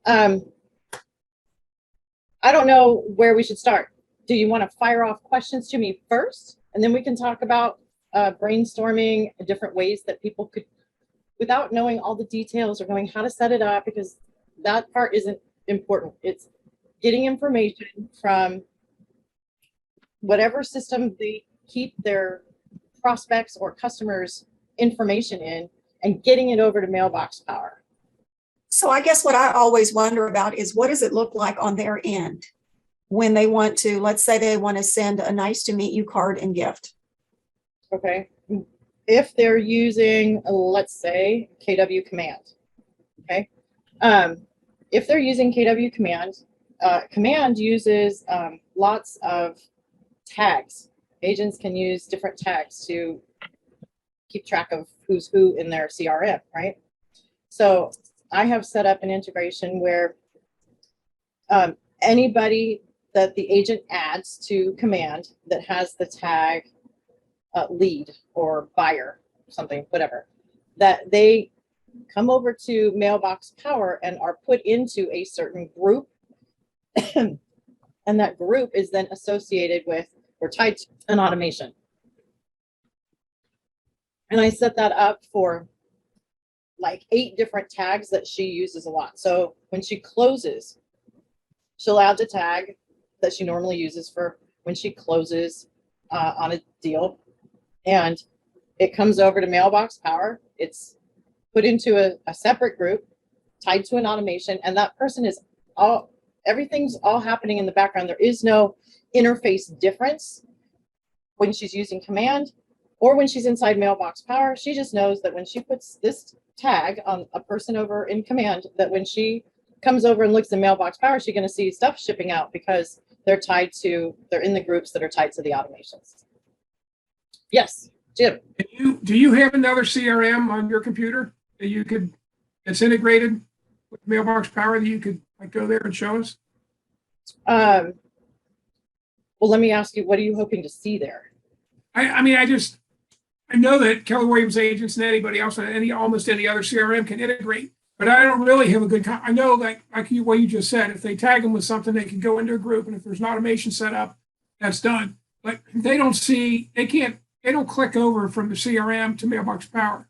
I don't know where we should start. Do you want to fire off questions to me first, and then we can talk about brainstorming different ways that people could, without knowing all the details or knowing how to set it up, because that part isn't important. It's getting information from whatever system they keep their prospects or customers information in and getting it over to Mailbox Power. So I guess what I always wonder about is, what does it look like on their end when they want to, let's say they want to send a nice to meet you card and gift. Okay. If they're using, let's say, KW Command. Okay. If they're using KW Command, Command uses lots of tags. Agents can use different tags to keep track of who's who in their CRM, right? So I have set up an integration where anybody that the agent adds to Command that has the tag lead or buyer, something, whatever, that they come over to Mailbox Power and are put into a certain group. And that group is then associated with or tied to an automation. And I set that up for like 8 different tags that she uses a lot. So when she closes, she'll add the tag that she normally uses for when she closes on a deal. And it comes over to Mailbox Power. It's put into a separate group tied to an automation. And that person is everything's all happening in the background. There is no interface difference when she's using Command or when she's inside Mailbox Power. She just knows that when she puts this tag on a person over in Command, that when she comes over and looks in Mailbox Power, she's going to see stuff shipping out because they're in the groups that are tied to the automations. Yes, Jim. Do you have another CRM on your computer that that's integrated with Mailbox Power that you could like go there and show us? Well, let me ask you, what are you hoping to see there? I know that Keller Williams agents and anybody else and almost any other CRM can integrate, but I don't really have a good. I know what you just said. If they tag them with something, they can go into a group, and if there's an automation set up, that's done. But they don't click over from the CRM to Mailbox Power.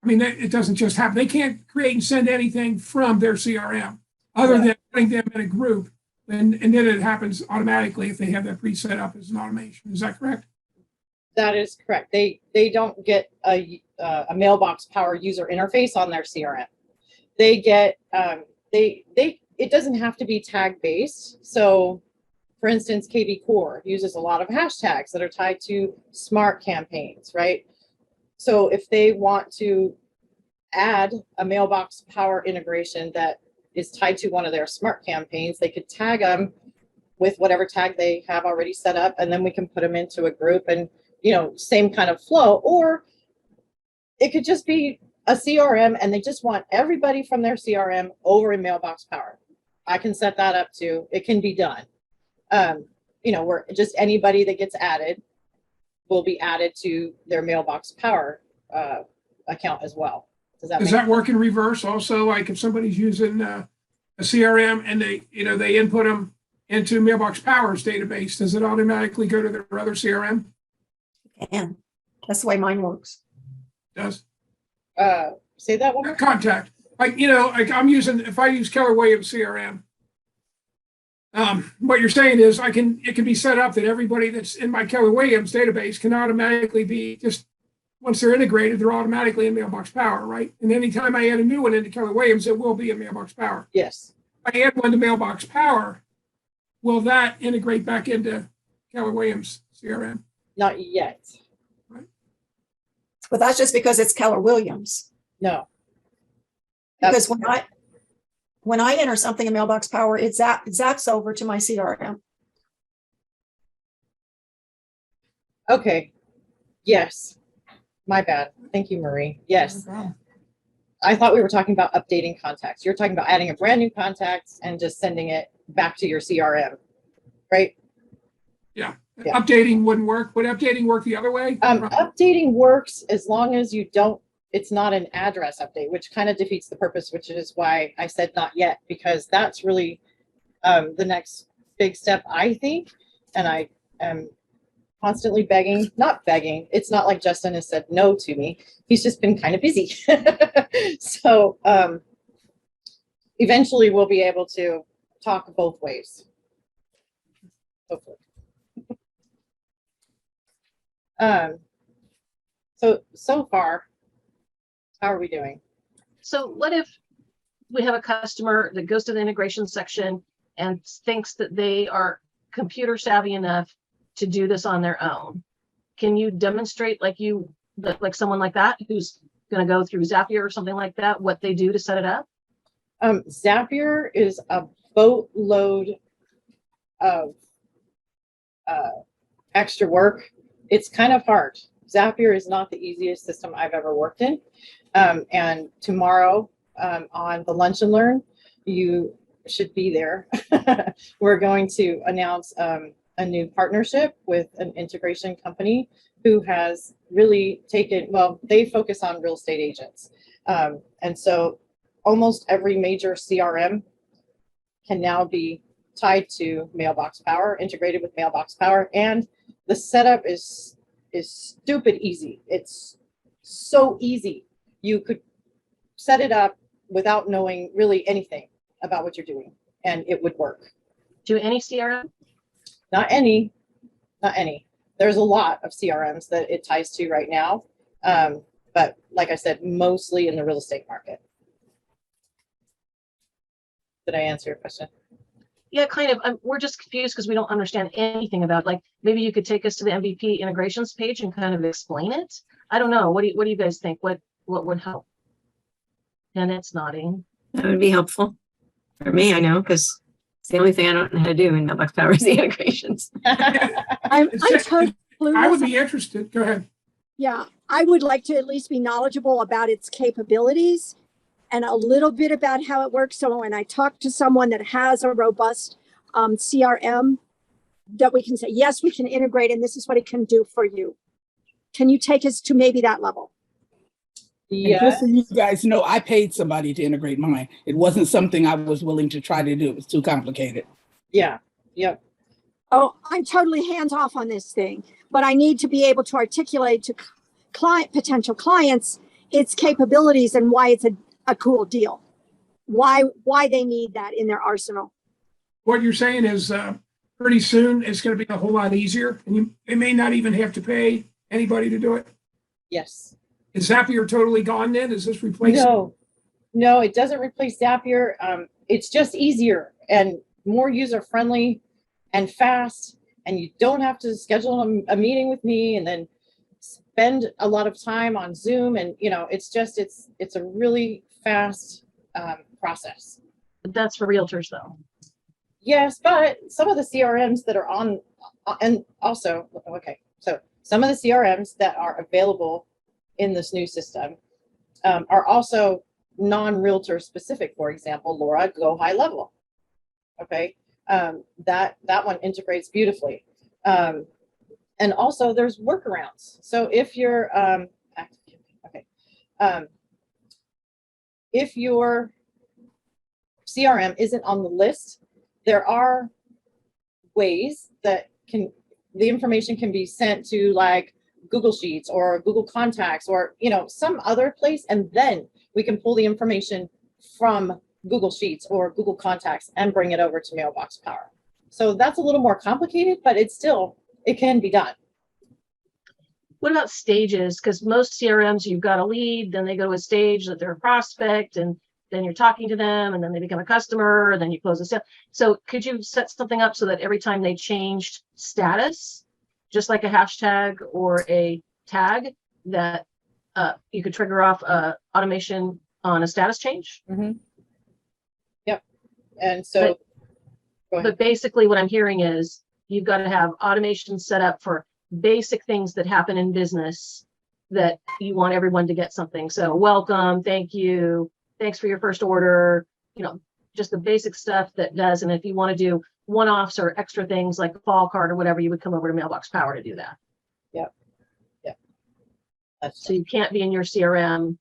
I mean, it doesn't just happen. They can't create and send anything from their CRM other than putting them in a group, and then it happens automatically if they have that pre-set up as an automation. Is that correct? That is correct. They don't get a Mailbox Power user interface on their CRM. They get it doesn't have to be tag based. So, for instance, KV Core uses a lot of hashtags that are tied to smart campaigns, right? So if they want to add a Mailbox Power integration that is tied to one of their smart campaigns, they could tag them with whatever tag they have already set up, and then we can put them into a group and, same kind of flow. Or it could just be a CRM and they just want everybody from their CRM over in Mailbox Power. I can set that up too. It can be done. Where just anybody that gets added will be added to their Mailbox Power account as well. Does that work in reverse also? Like if somebody's using a CRM and they input them into Mailbox Power's database, does it automatically go to their other CRM? And that's the way mine works. Does? Say that one more. Contact. Like if I use Keller Williams CRM, what you're saying is it can be set up that everybody that's in my Keller Williams database can automatically be just, once they're integrated, they're automatically in Mailbox Power, right? And anytime I add a new one into Keller Williams, it will be in Mailbox Power. Yes. If I add one to Mailbox Power, will that integrate back into Keller Williams CRM? Not yet. Right. But that's just because it's Keller Williams. No. Because when I enter something in Mailbox Power, it zaps over to my CRM. Okay. Yes. My bad. Thank you, Marie. Yes. Okay. I thought we were talking about updating contacts. You're talking about adding a brand new contact and just sending it back to your CRM, right? Yeah. Updating wouldn't work. Would updating work the other way? Updating works as long as you don't it's not an address update, which kind of defeats the purpose, which is why I said not yet, because that's really the next big step, I think. And I am constantly not begging. It's not like Justin has said no to me. He's just been kind of busy. So eventually we'll be able to talk both ways. Hopefully. So far, how are we doing? So what if we have a customer that goes to the integration section and thinks that they are computer savvy enough to do this on their own? Can you demonstrate like someone like that who's going to go through Zapier or something like that, what they do to set it up? Zapier is a boatload of extra work. It's kind of hard. Zapier is not the easiest system I've ever worked in. And tomorrow on the Lunch and Learn, you should be there. We're going to announce a new partnership with an integration company who has really they focus on real estate agents. And so almost every major CRM can now be tied to Mailbox Power, integrated with Mailbox Power. And the setup is stupid easy. It's so easy. You could set it up without knowing really anything about what you're doing, and it would work. Do any CRM? Not any. There's a lot of CRMs that it ties to right now. But like I said, mostly in the real estate market. Did I answer your question? Yeah, kind of. We're just confused because we don't understand anything about, like, maybe you could take us to the MBP integrations page and kind of explain it. I don't know. What do you guys think? What would help? And it's nodding. That would be helpful for me. I know, because it's the only thing I don't know how to do in Mailbox Power is the integrations. I'm totally I would be interested. Go ahead. Yeah, I would like to at least be knowledgeable about its capabilities and a little bit about how it works. So when I talk to someone that has a robust CRM, that we can say, yes, we can integrate and this is what it can do for you. Can you take us to maybe that level? Yeah. Just so you guys know, I paid somebody to integrate mine. It wasn't something I was willing to try to do. It was too complicated. Yeah. Yep. Oh, I'm totally hands off on this thing, but I need to be able to articulate to potential clients its capabilities and why it's a cool deal. Why they need that in their arsenal. What you're saying is pretty soon it's going to be a whole lot easier, and it may not even have to pay anybody to do it. Yes. Is Zapier totally gone then? Is this replaced? No, it doesn't replace Zapier. It's just easier and more user friendly and fast, and you don't have to schedule a meeting with me and then spend a lot of time on Zoom. And it's a really fast process. But that's for realtors though. Yes, but some of the CRMs that are on, and also, okay, so some of the CRMs that are available in this new system are also non-realtor specific. For example, Laura, Go High Level. Okay, that one integrates beautifully. And also there's workarounds. So if you're if your CRM isn't on the list, there are ways that the information can be sent to like Google Sheets or Google Contacts or some other place, and then we can pull the information from Google Sheets or Google Contacts and bring it over to Mailbox Power. So that's a little more complicated, but it can be done. What about stages? Because most CRMs, you've got a lead, then they go to a stage that they're a prospect, and then you're talking to them, and then they become a customer, and then you close the sale. So could you set something up so that every time they changed status, just like a hashtag or a tag, that you could trigger off automation on a status change? Mm-hmm. Yep. And so, but basically what I'm hearing is you've got to have automation set up for basic things that happen in business that you want everyone to get something. So welcome, thank you, thanks for your first order, just the basic stuff that does. And if you want to do one-offs or extra things like a fall card or whatever, you would come over to Mailbox Power to do that. Yep. That's So you can't be in your CRM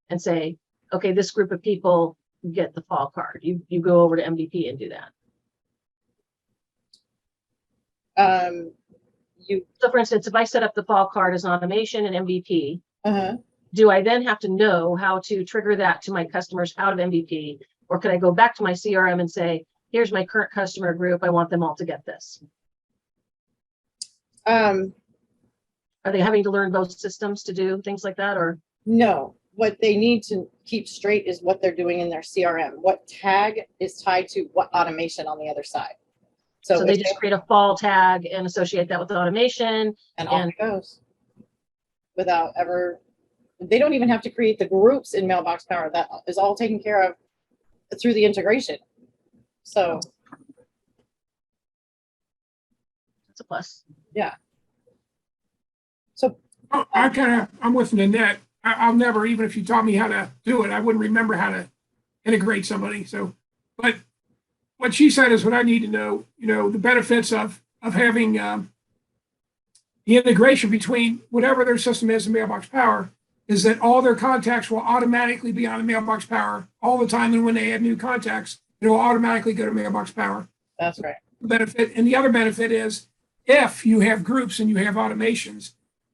and say, okay, this group of people get the fall card. You go over to MBP and do that. You, So for instance, if I set up the fall card as automation in MBP, uh-huh. do I then have to know how to trigger that to my customers out of MBP? Or could I go back to my CRM and say, here's my current customer group. I want them all to get this. Are they having to learn both systems to do things like that? Or No, what they need to keep straight is what they're doing in their CRM. What tag is tied to what automation on the other side. so they if just create a fall tag and associate that with automation. and off it goes. Without ever, they don't even have to create the groups in Mailbox Power. That is all taken care of through the integration. So That's a plus. yeah. So I'm with Nanette. I'll never, even if you taught me how to do it, I wouldn't remember how to integrate somebody. So, but what she said is what I need to know, the benefits of having the integration between whatever their system is in Mailbox Power is that all their contacts will automatically be on the Mailbox Power all the time. And when they add new contacts, it will automatically go to Mailbox Power. that's right. Benefit. And the other benefit is if you have groups and you have automations,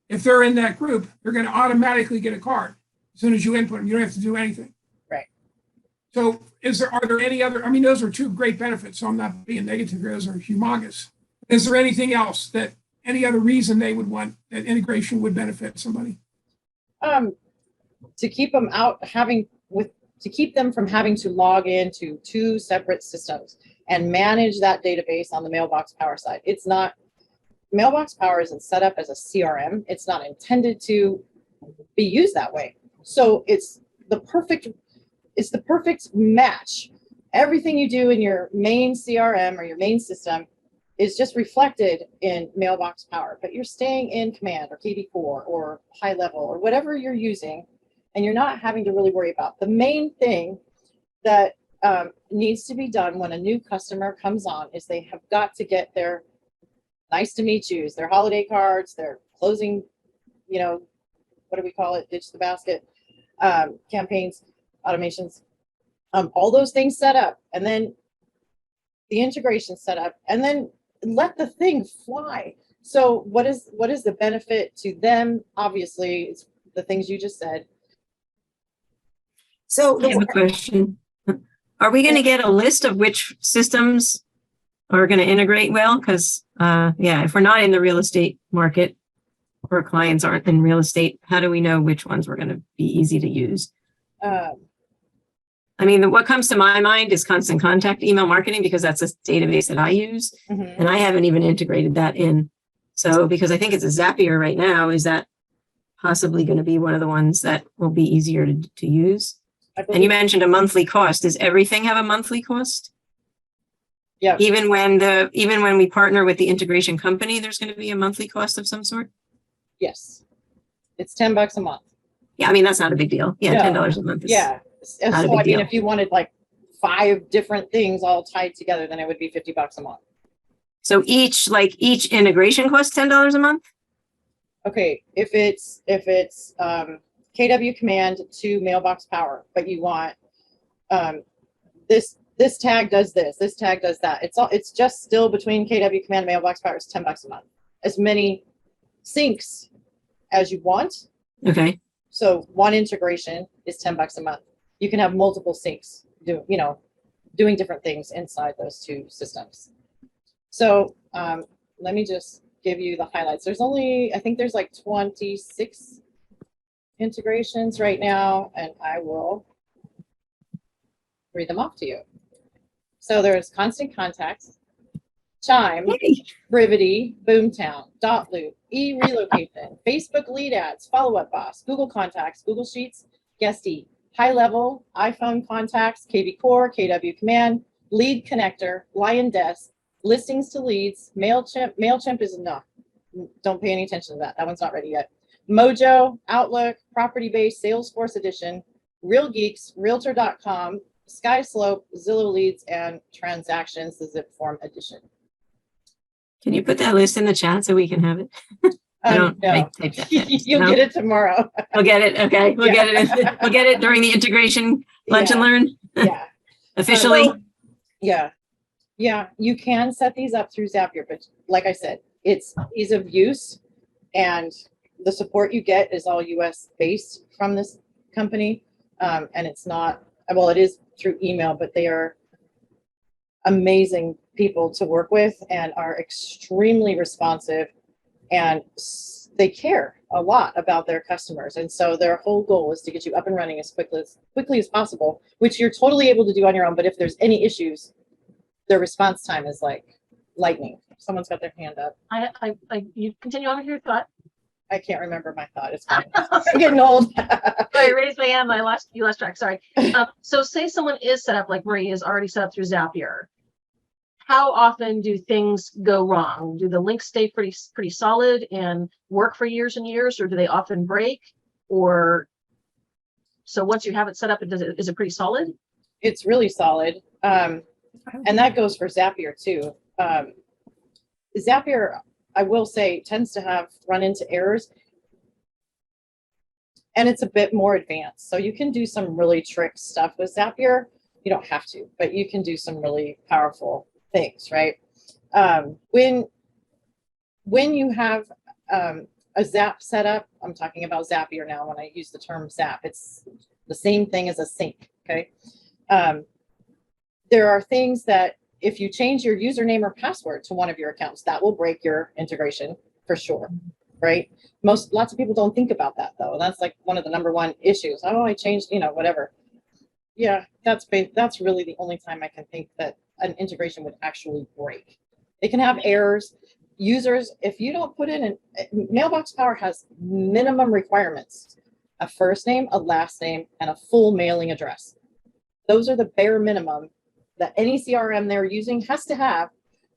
if they're in that group, they're going to automatically get a card as soon as you input them. You don't have to do anything. Right. So are there any other, I mean, those are two great benefits. So I'm not being negative. Those are humongous. Is there anything else that any other reason they would want that integration would benefit somebody? To keep them to keep them from having to log into two separate systems and manage that database on the Mailbox Power side. It's not, Mailbox Power isn't set up as a CRM. It's not intended to be used that way. So it's the perfect match. Everything you do in your main CRM or your main system is just reflected in Mailbox Power, but you're staying in Command or KV4 or High Level or whatever you're using, and you're not having to really worry about. The main thing that needs to be done when a new customer comes on is they have got to get their nice to meet yous, their holiday cards, their closing, what do we call it? Ditch the basket, campaigns, automations, all those things set up, and then the integration set up, and then let the thing fly. So what is the benefit to them? Obviously, it's the things you just said. So I have a question. Are we going to get a list of which systems are going to integrate well? Because, if we're not in the real estate market or clients aren't in real estate, how do we know which ones were going to be easy to use? I mean, what comes to my mind is Constant Contact email marketing, because that's a database that I use, and I haven't even integrated that in. So, because I think it's a Zapier right now, is that possibly going to be one of the ones that will be easier to use? And you mentioned a monthly cost. Does everything have a monthly cost? Yeah. Even when we partner with the integration company, there's going to be a monthly cost of some sort? Yes. It's $10 a month. Yeah, I mean, that's not a big deal. Yeah, No. $10 a month is So I mean, if you wanted like 5 different things all tied together, then it would be $50 a month. So each integration costs $10 a month? Okay, if it's KW Command to Mailbox Power, but you want this tag does this tag does that. It's just still between KW Command and Mailbox Power. It's $10 a month. As many syncs as you want. Okay. So one integration is $10 a month. You can have multiple syncs doing different things inside those two systems. So let me just give you the highlights. I think there's like 26 integrations right now, and I will read them off to you. So there's Constant Contact, Chime, Brivity, Boomtown, Dotloop, eRelocation, Facebook Lead Ads, Follow Up Boss, Google Contacts, Google Sheets, Guesty, High Level, iPhone Contacts, KV Core, KW Command, Lead Connector, Lion Desk, Listings to Leads, MailChimp. MailChimp is enough. Don't pay any attention to that. That one's not ready yet. Mojo, Outlook, Property Base, Salesforce Edition, Real Geeks, Realtor.com, SkySlope, Zillow Leads, and Transactions, the Zip Form Edition. Can you put that list in the chat so we can have it? I don't No. type that. You'll No? get it tomorrow. We'll get it. Okay. We'll Yeah. get it. We'll get it during the integration lunch and Yeah. learn Yeah. officially. Yeah. Yeah. You can set these up through Zapier, but like I said, it's ease of use, and the support you get is all US based from this company. And it's not, well, it is through email, but they are amazing people to work with and are extremely responsive, and they care a lot about their customers. And so their whole goal is to get you up and running as quickly as possible, which you're totally able to do on your own. But if there's any issues, their response time is like lightning. Someone's got their hand up. You continue on with your thought. I can't remember my thought. It's fine. I'm getting old. I raised my hand. You lost track. Sorry. So say someone is set up like Marie is already set up through Zapier. How often do things go wrong? Do the links stay pretty solid and work for years and years, or do they often break? Or so once you have it set up, is it pretty solid? It's really solid. And that goes for Zapier too. Zapier, I will say, tends to run into errors, and it's a bit more advanced. So you can do some really trick stuff with Zapier. You don't have to, but you can do some really powerful things, right? When you have a Zap setup, I'm talking about Zapier now. When I use the term Zap, it's the same thing as a sync. Okay. There are things that if you change your username or password to one of your accounts, that will break your integration for sure, right? Lots of people don't think about that though. That's like one of the #1 issues. Oh, I changed, whatever. Yeah, that's really the only time I can think that an integration would actually break. It can have errors. Users, if you don't put in Mailbox Power has minimum requirements: a first name, a last name, and a full mailing address. Those are the bare minimum that any CRM they're using has to have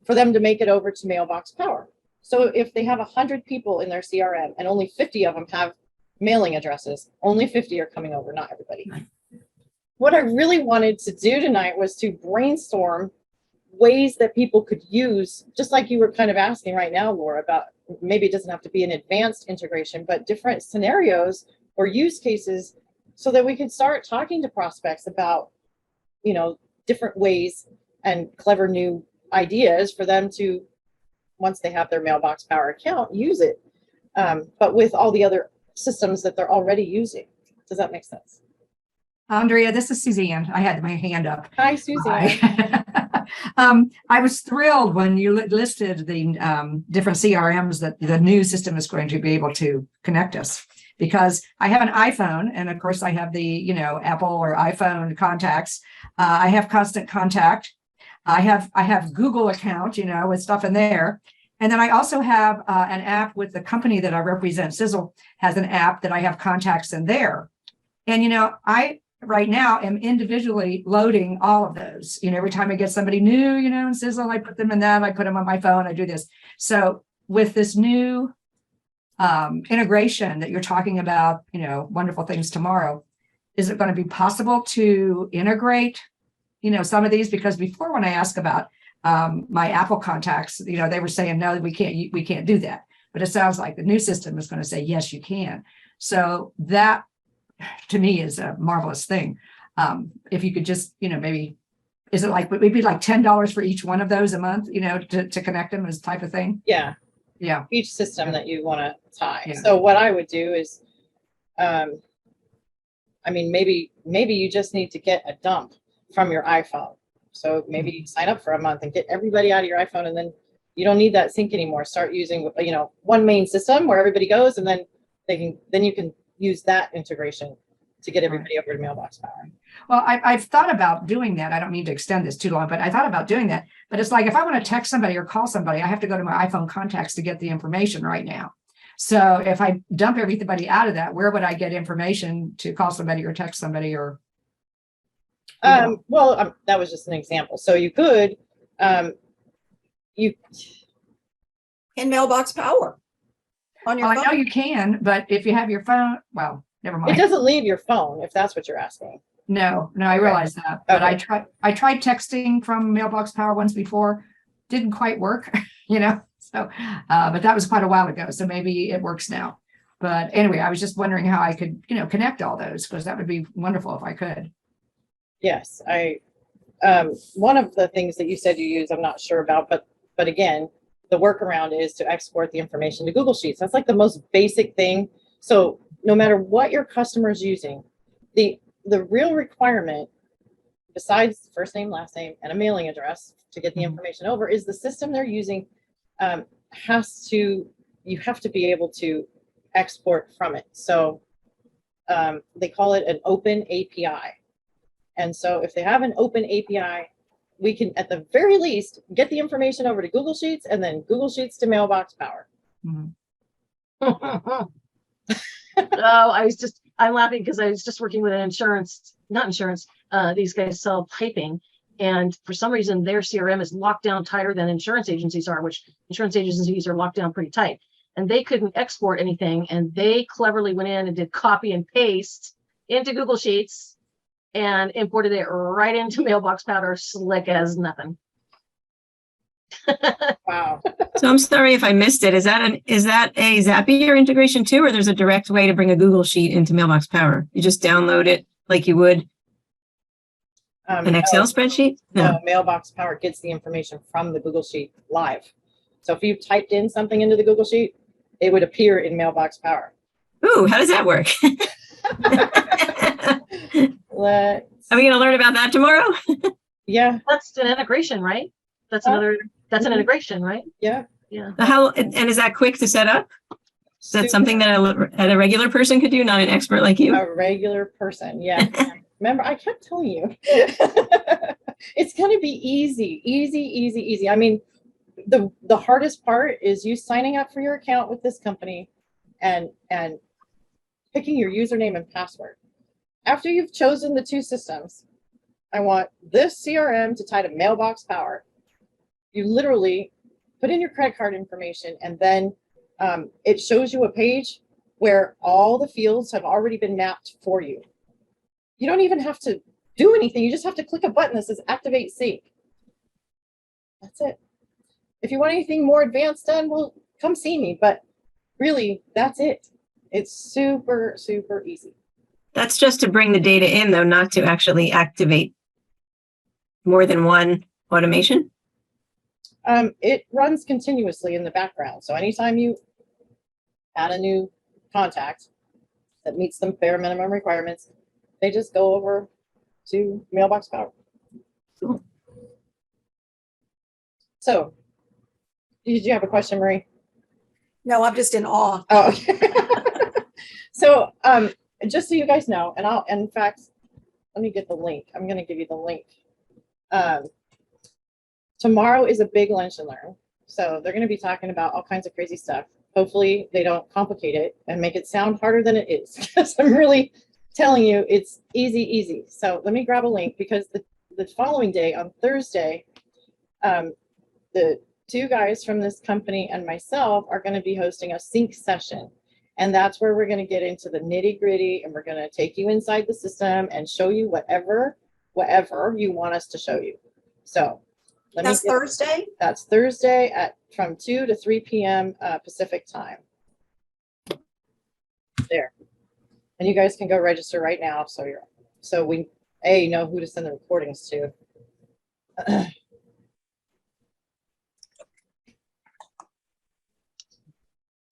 for them to make it over to Mailbox Power. So if they have 100 people in their CRM and only 50 of them have mailing addresses, only 50 are coming over, not everybody. What I really wanted to do tonight was to brainstorm ways that people could use, just like you were kind of asking right now, Laura, about maybe it doesn't have to be an advanced integration, but different scenarios or use cases, so that we could start talking to prospects about, different ways and clever new ideas for them to, once they have their Mailbox Power account, use it, but with all the other systems that they're already using. Does that make sense? Andrea, this is Suzanne. I had my hand up. Hi, Suzanne. I was thrilled when you listed the different CRMs that the new system is going to be able to connect us, because I have an iPhone, and of course I have the Apple or iPhone contacts. I have Constant Contact. I have Google account, with stuff in there. And then I also have an app with the company that I represent. Sizzle has an app that I have contacts in there. And, I right now am individually loading all of those. Every time I get somebody new, in Sizzle, I put them in that. I put them on my phone. I do this. So with this new integration that you're talking about, wonderful things tomorrow, is it going to be possible to integrate, some of these? Because before, when I asked about my Apple contacts, they were saying, no, we can't do that. But it sounds like the new system is going to say, yes, you can. So that, to me, is a marvelous thing. If you could just, maybe, is it like, maybe like $10 for each one of those a month, to connect them as type of thing? Yeah. Yeah. Each system that you want to tie. Yeah. So what I would do is, maybe you just need to get a dump from your iPhone. So maybe you sign up for a month and get everybody out of your iPhone, and then you don't need that sync anymore. Start using, one main system where everybody goes, and then you can use that integration to get everybody over to Mailbox Power. Well, I've thought about doing that. I don't mean to extend this too long, but I thought about doing that. But it's like, if I want to text somebody or call somebody, I have to go to my iPhone contacts to get the information right now. So if I dump everybody out of that, where would I get information to call somebody or text somebody? Or that was just an example. So you could, In Mailbox Power on your well, phone. I know you can, but if you have your phone, well, never it mind. doesn't leave your phone, if that's what you're asking. No, I realize that. But Okay. I tried texting from Mailbox Power once before. Didn't quite work, So, but that was quite a while ago. So maybe it works now. But anyway, I was just wondering how I could, connect all those, because that would be wonderful if I could. Yes, one of the things that you said you use, I'm not sure about, but again, the workaround is to export the information to Google Sheets. That's like the most basic thing. So no matter what your customer is using, the real requirement, besides first name, last name, and a mailing address to get the information over, is the system they're using you have to be able to export from it. So they call it an open API. And so if they have an open API, we can, at the very least, get the information over to Google Sheets and then Google Sheets to Mailbox Power. Oh, I'm laughing because I was just working with an these guys sell piping. And for some reason, their CRM is locked down tighter than insurance agencies are, which insurance agencies are locked down pretty tight. And they couldn't export anything. And they cleverly went in and did copy and paste into Google Sheets and imported it right into Mailbox Powder, slick as nothing. Wow. So I'm sorry if I missed it. Is that a Zapier integration too, or there's a direct way to bring a Google Sheet into Mailbox Power? You just download it like you would an Excel spreadsheet? No, Mailbox Power gets the information from the Google Sheet live. So if you typed in something into the Google Sheet, it would appear in Mailbox Power. Ooh, how does that work? Are we going to learn about that tomorrow? Yeah. That's an integration, right? That's an integration, right? Yeah. Yeah. And is that quick to set up? Is that something that a regular person could do, not an expert like you? A regular person, yeah. Remember, I kept telling you, it's going to be easy. I mean, the hardest part is you signing up for your account with this company and picking your username and password. After you've chosen the two systems, I want this CRM to tie to Mailbox Power. You literally put in your credit card information, and then it shows you a page where all the fields have already been mapped for you. You don't even have to do anything. You just have to click a button that says Activate Sync. That's it. If you want anything more advanced done, well, come see me. But really, that's it. It's super, super easy. That's just to bring the data in, though, not to actually activate more than one automation? It runs continuously in the background. So anytime you add a new contact that meets the bare minimum requirements, they just go over to Mailbox Power. Cool. So, did you have a question, Marie? No, I'm just in awe. Oh, okay. So, just so you guys know, and in fact, let me get the link. I'm going to give you the link. Tomorrow is a big lunch and learn. So they're going to be talking about all kinds of crazy stuff. Hopefully they don't complicate it and make it sound harder than it is, because I'm really telling you it's easy. So let me grab a link, because the following day on Thursday, the two guys from this company and myself are going to be hosting a sync session. And that's where we're going to get into the nitty gritty, and we're going to take you inside the system and show you whatever you want us to show you. So that's Thursday? That's Thursday from 2 to 3 p.m. Pacific time. There. And you guys can go register right now. So we know who to send the recordings to.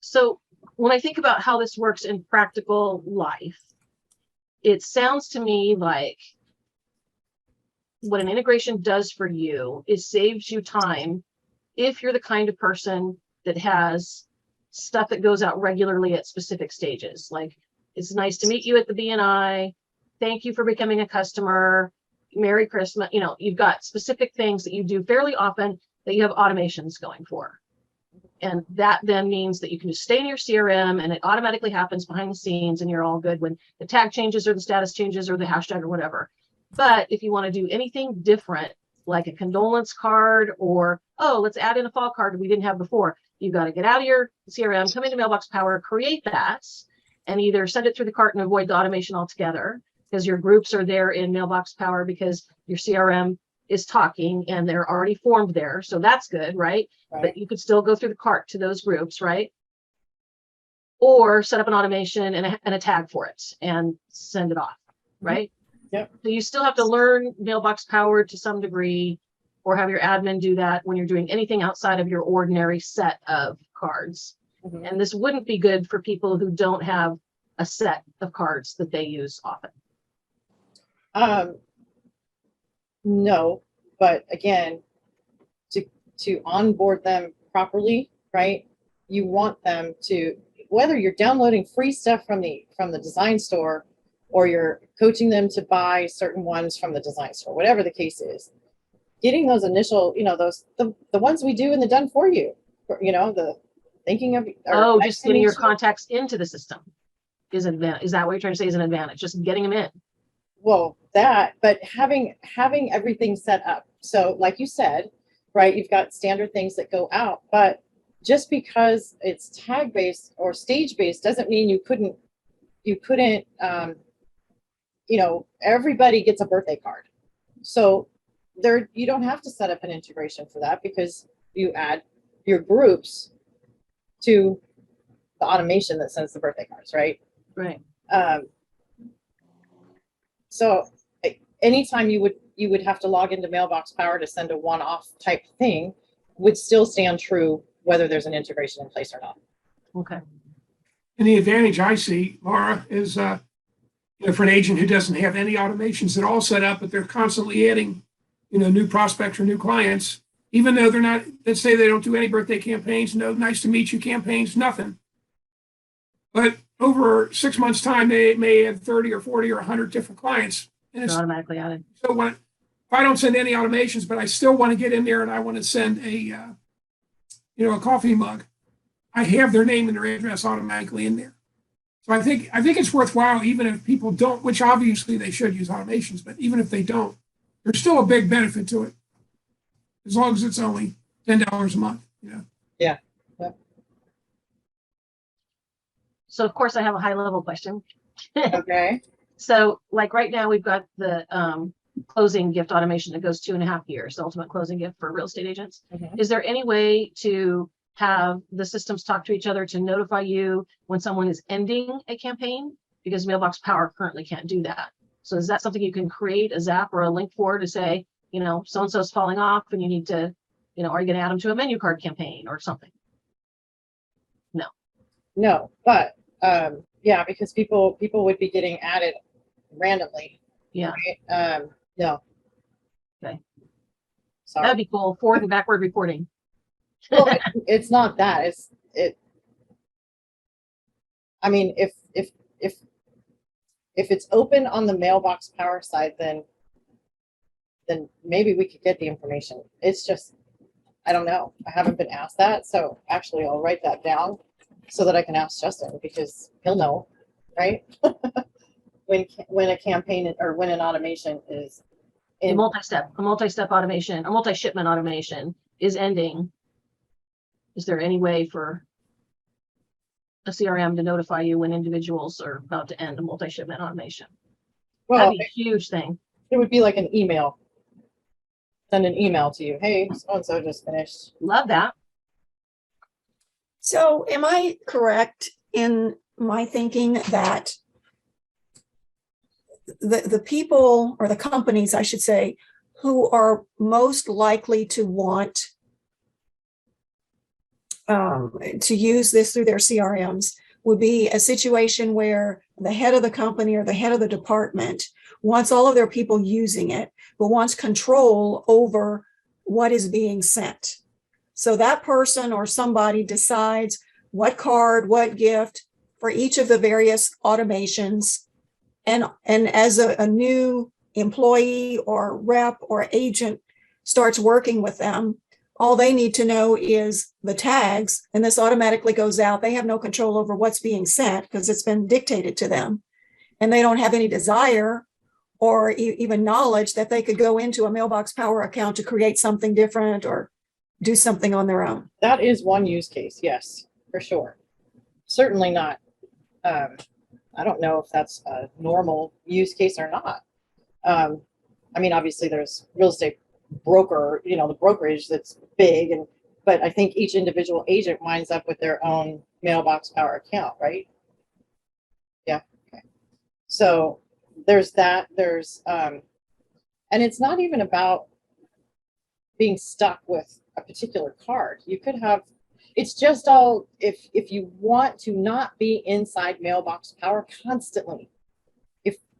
So when I think about how this works in practical life, it sounds to me like what an integration does for you is saves you time if you're the kind of person that has stuff that goes out regularly at specific stages. Like, it's nice to meet you at the BNI. Thank you for becoming a customer. Merry Christmas. You've got specific things that you do fairly often that you have automations going for. And that then means that you can just stay in your CRM and it automatically happens behind the scenes, and you're all good when the tag changes or the status changes or the hashtag or whatever. But if you want to do anything different, like a condolence card, or, oh, let's add in a fall card we didn't have before, you've got to get out of your CRM, come into Mailbox Power, create that, and either send it through the cart and avoid the automation altogether, because your groups are there in Mailbox Power because your CRM is talking and they're already formed there. So that's good, right? Right. But you could still go through the cart to those groups, right? Or set up an automation and a tag for it and send it off, right? Yep. So you still have to learn Mailbox Power to some degree, or have your admin do that when you're doing anything outside of your ordinary set of cards. Mhm. And this wouldn't be good for people who don't have a set of cards that they use often. No, but again, to onboard them properly, right? You want them to, whether you're downloading free stuff from the design store, or you're coaching them to buy certain ones from the design store, whatever the case is, getting those initial, the ones we do in the done for you, the thinking of. Oh, just getting your you. contacts into the system is an advantage. Is that what you're trying to say is an advantage? Just getting them in. Well, but having everything set up. So like you said, right, you've got standard things that go out, but just because it's tag based or stage based doesn't mean you couldn't, everybody gets a birthday card. So you don't have to set up an integration for that, because you add your groups to the automation that sends the birthday cards, right? Right. So anytime you would have to log into Mailbox Power to send a one-off type thing would still stand true whether there's an integration in place or not. Okay. And the advantage I see, Laura, is for an agent who doesn't have any automations at all set up, but they're constantly adding, new prospects or new clients, even though they're not, let's say they don't do any birthday campaigns, no nice to meet you campaigns, nothing. But over 6 months' time, they may add 30 or 40 or 100 different clients. And It's automatically added. so if I don't send any automations, but I still want to get in there and I want to send a coffee mug, I have their name and their address automatically in there. So I think it's worthwhile, even if people don't, which obviously they should use automations, but even if they don't, there's still a big benefit to it, as long as it's only $10 a month. Yeah. So of course I have a high level question. Okay. So like right now we've got the closing gift automation that goes 2.5 years, the ultimate closing gift for real estate agents. Mhm. Is there any way to have the systems talk to each other to notify you when someone is ending a campaign? Because Mailbox Power currently can't do that. So is that something you can create a zap or a link for to say, so-and-so is falling off and you need to, are you going to add them to a menu card campaign or something? No, but yeah, because people would be getting added randomly. Yeah. Right? No. Okay. Sorry. That'd be cool. Forward and backward reporting. Well, it's not that. I mean, if it's open on the Mailbox Power side, then maybe we could get the information. It's just, I don't know. I haven't been asked that. So actually I'll write that down so that I can ask Justin, because he'll know, right? when a campaign or when an automation is A in. multi-step automation, a multi-shipment automation is ending. Is there any way for a CRM to notify you when individuals are about to end a multi-shipment automation? Well, That'd be a huge thing. it would be like an email. Send an email to you. Hey, so-and-so just finished. Love that. So am I correct in my thinking that the people, or the companies, I should say, who are most likely to want to use this through their CRMs would be a situation where the head of the company or the head of the department wants all of their people using it, but wants control over what is being sent. So that person or somebody decides what card, what gift for each of the various automations. And as a new employee or rep or agent starts working with them, all they need to know is the tags, and this automatically goes out. They have no control over what's being sent because it's been dictated to them. And they don't have any desire or even knowledge that they could go into a Mailbox Power account to create something different or do something on their own. That is one use case. Yes, for sure. Certainly not. I don't know if that's a normal use case or not. I mean, obviously there's real estate broker, the brokerage that's big, but I think each individual agent winds up with their own Mailbox Power account, right? Yeah. Okay. So there's that. And it's not even about being stuck with a particular card. You could have, it's just all, if you want to not be inside Mailbox Power constantly,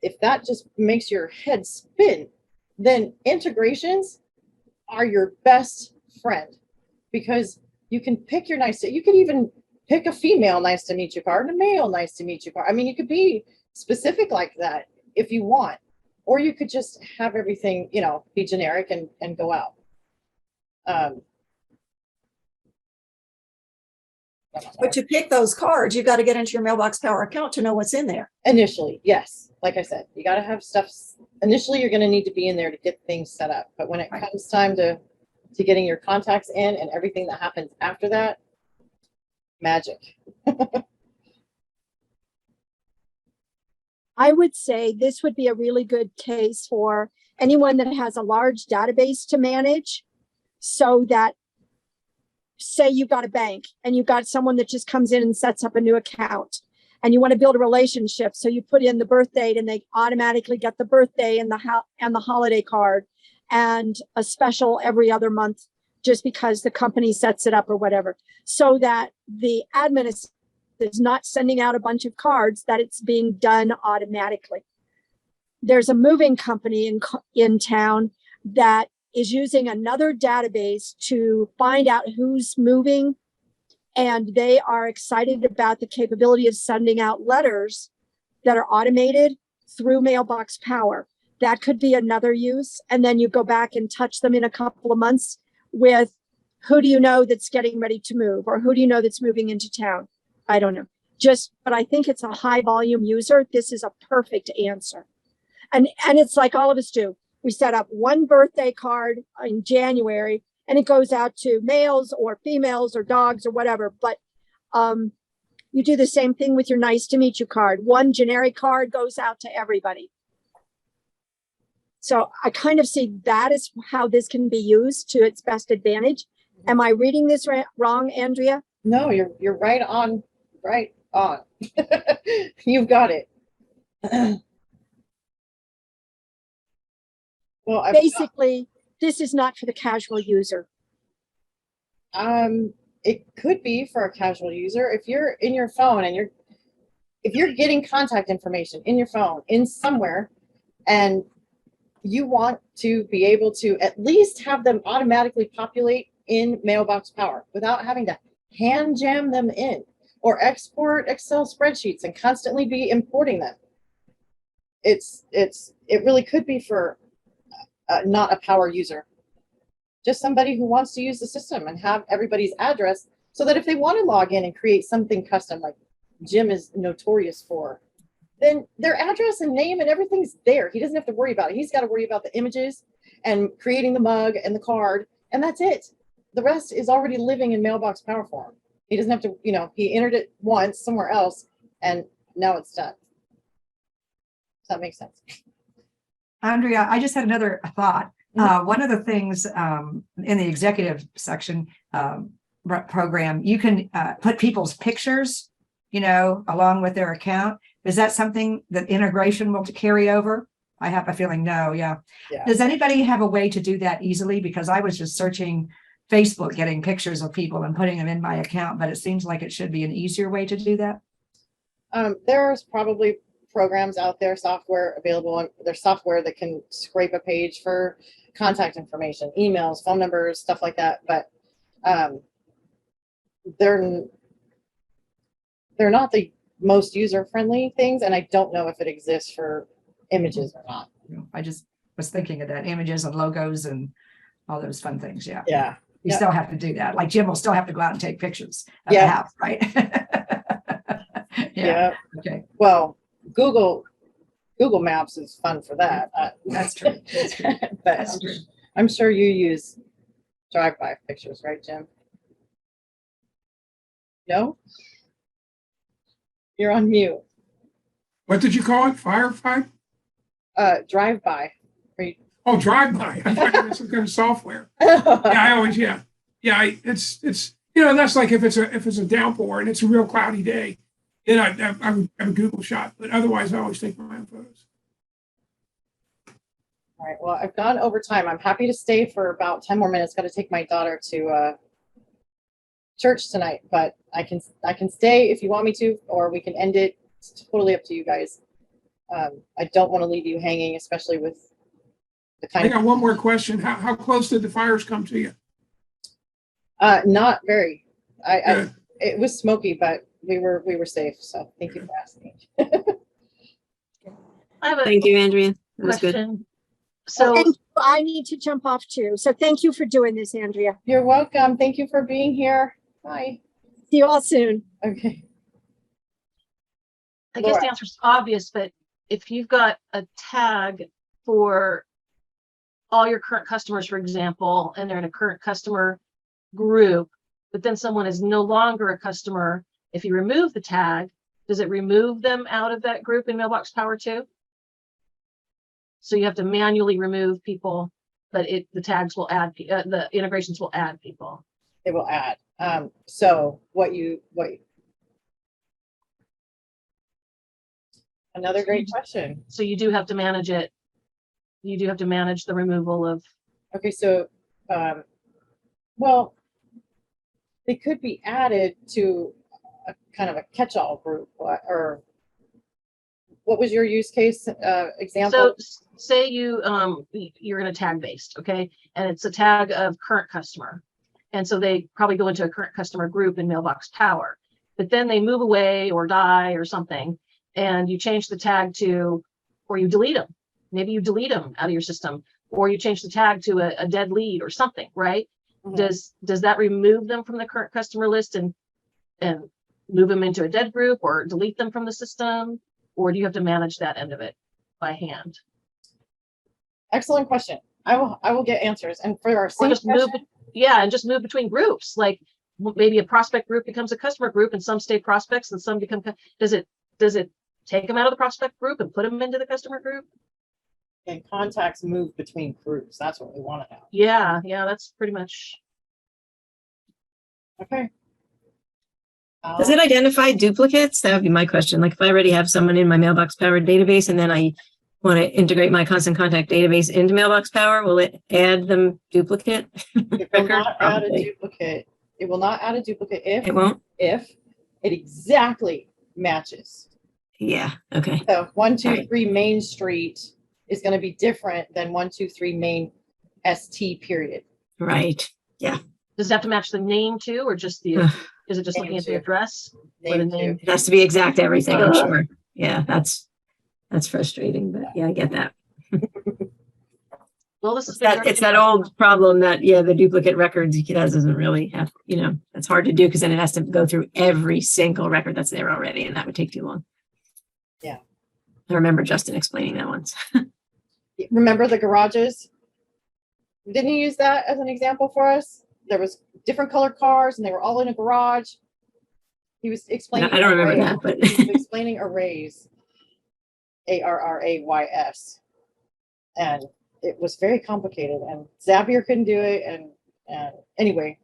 if that just makes your head spin, then integrations are your best friend, because you can pick your you could even pick a female nice to meet you card and a male nice to meet you card. I mean, you could be specific like that if you want, or you could just have everything, be generic and go out. But to pick those cards, you've got to get into your Mailbox Power account to know what's in there. Initially, yes. Like I said, you got to have stuff. Initially, you're going to need to be in there to get things set up. But when it comes time to getting your contacts in and everything that happens after that, magic. I would say this would be a really good case for anyone that has a large database to manage, so that, say you've got a bank and you've got someone that just comes in and sets up a new account, and you want to build a relationship. So you put in the birth date and they automatically get the birthday and the holiday card and a special every other month, just because the company sets it up or whatever, so that the admin is not sending out a bunch of cards, that it's being done automatically. There's a moving company in town that is using another database to find out who's moving, and they are excited about the capability of sending out letters that are automated through Mailbox Power. That could be another use. And then you go back and touch them in a couple of months with, who do you know that's getting ready to move, or who do you know that's moving into town? I don't know. But I think it's a high volume user. This is a perfect answer. And it's like all of us do. We set up one birthday card in January, and it goes out to males or females or dogs or whatever. But you do the same thing with your nice to meet you card. One generic card goes out to everybody. So I kind of see that as how this can be used to its best advantage. Am I reading this wrong, Andrea? No, you're right on. Right on. You've got it. Well, basically, this is not for the casual user. It could be for a casual user. If you're in your phone and if you're getting contact information in your phone in somewhere, and you want to be able to at least have them automatically populate in Mailbox Power without having to hand jam them in or export Excel spreadsheets and constantly be importing them. It really could be for not a power user, just somebody who wants to use the system and have everybody's address, so that if they want to log in and create something custom like Jim is notorious for, then their address and name and everything's there. He doesn't have to worry about it. He's got to worry about the images and creating the mug and the card, and that's it. The rest is already living in Mailbox Power form. He doesn't have to, he entered it once somewhere else and now it's done. Does that make sense? Andrea, I just had another thought. One of the things in the executive section program, you can put people's pictures, along with their account. Is that something that integration will carry over? I have a feeling no. Yeah. Does anybody have a way to do that easily? Because I was just searching Facebook, getting pictures of people and putting them in my account, but it seems like it should be an easier way to do that. There's probably programs out there, software available, and there's software that can scrape a page for contact information, emails, phone numbers, stuff like that. But they're not the most user-friendly things, and I don't know if it exists for images or not. I just was thinking of that, images and logos and all those fun things. Yeah. Yeah. You still have to do that. Like Jim will still have to go out and take pictures of the house, right? Yeah. Okay. Well, Google Maps is fun for that. That's true. That's true. But That's true. I'm sure you use drive-by pictures, right, Jim? No? You're on mute. What did you call it? Firefight? Drive-by. Oh, drive-by. I thought it was some kind of software. Yeah, I always, yeah. It's, that's like if it's a downpour and it's a real cloudy day, then I would have a Google shot, but otherwise I always take my own photos. All right. Well, I've gone over time. I'm happy to stay for about 10 more minutes. Got to take my daughter to church tonight, but I can stay if you want me to, or we can end it. It's totally up to you guys. I don't want to leave you hanging, especially with the I got one more question. How close did the fires come to you? Not very. It was smoky, but we were safe. So thank you for asking. I have a Thank you, Andrea. That was good. question. So Thank you. I need to jump off too. So thank you for doing this, Andrea. You're welcome. Thank you for being here. Bye. See you all soon. Okay. I guess the answer is obvious, but if you've got a tag for all your current customers, for example, and they're in a current customer group, but then someone is no longer a customer, if you remove the tag, does it remove them out of that group in Mailbox Power too? So you have to manually remove people, but the tags will add, the integrations will add people. They will add. So another great question. So you do have to manage it. You do have to manage the removal of. Okay, so, well, they could be added to a kind of a catch-all group, or what was your use case example? So say you're in a tag based, okay, and it's a tag of current customer, and so they probably go into a current customer group in Mailbox Power, but then they move away or die or something, and you change the tag to, or you delete them. Maybe you delete them out of your system, or you change the tag to a dead lead or something, right? Mhm. Does that remove them from the current customer list and move them into a dead group, or delete them from the system, or do you have to manage that end of it by hand? Excellent question. I will get answers. And for our Or same just move, question, and just move between groups. Like maybe a prospect group becomes a customer group, and some stay prospects, and some become. Does it take them out of the prospect group and put them into the customer group? and contacts move between groups. That's what we want to know. Yeah, that's pretty much. Okay. Does it identify duplicates? That would be my question. Like if I already have someone in my Mailbox Power database and then I want to integrate my constant contact database into Mailbox Power, will it add them duplicate? It will not add a duplicate. It will not add a duplicate It won't? if it exactly matches. Yeah, okay. So 123 Right. Main Street is going to be different than 123 Main ST period. Right, yeah. Does it have to match the name too, or just the? Ugh. Is it just Name looking at the too. address or the Name name? It has to be exact everything, I'm Ugh. sure. Yeah, that's frustrating, but yeah, I get that. Well, this is It's that old problem that, the duplicate records doesn't really have, it's hard to do because then it has to go through every single record that's there already, and that would take too long. Yeah. I remember Justin explaining that once. Remember the garages? Didn't you use that as an example for us? There was different colored cars and they were all in a garage. He was explaining. I don't remember that, but he was explaining arrays. ARRAYS. And it was very complicated, and Zapier couldn't do it. And anyway,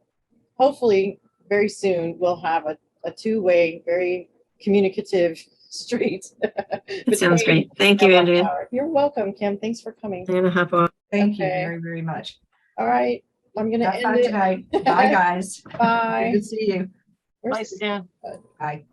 hopefully very soon we'll have a two-way, very communicative street. That sounds great. Thank you, Andrea. You're welcome, Kim. Thanks for coming. I'm gonna hop on. Thank you Okay. very, very much. All right. I'm going to Have end fun it. tonight. Bye, guys. Bye. Good to see you. Where's Bye, Stan. Bye.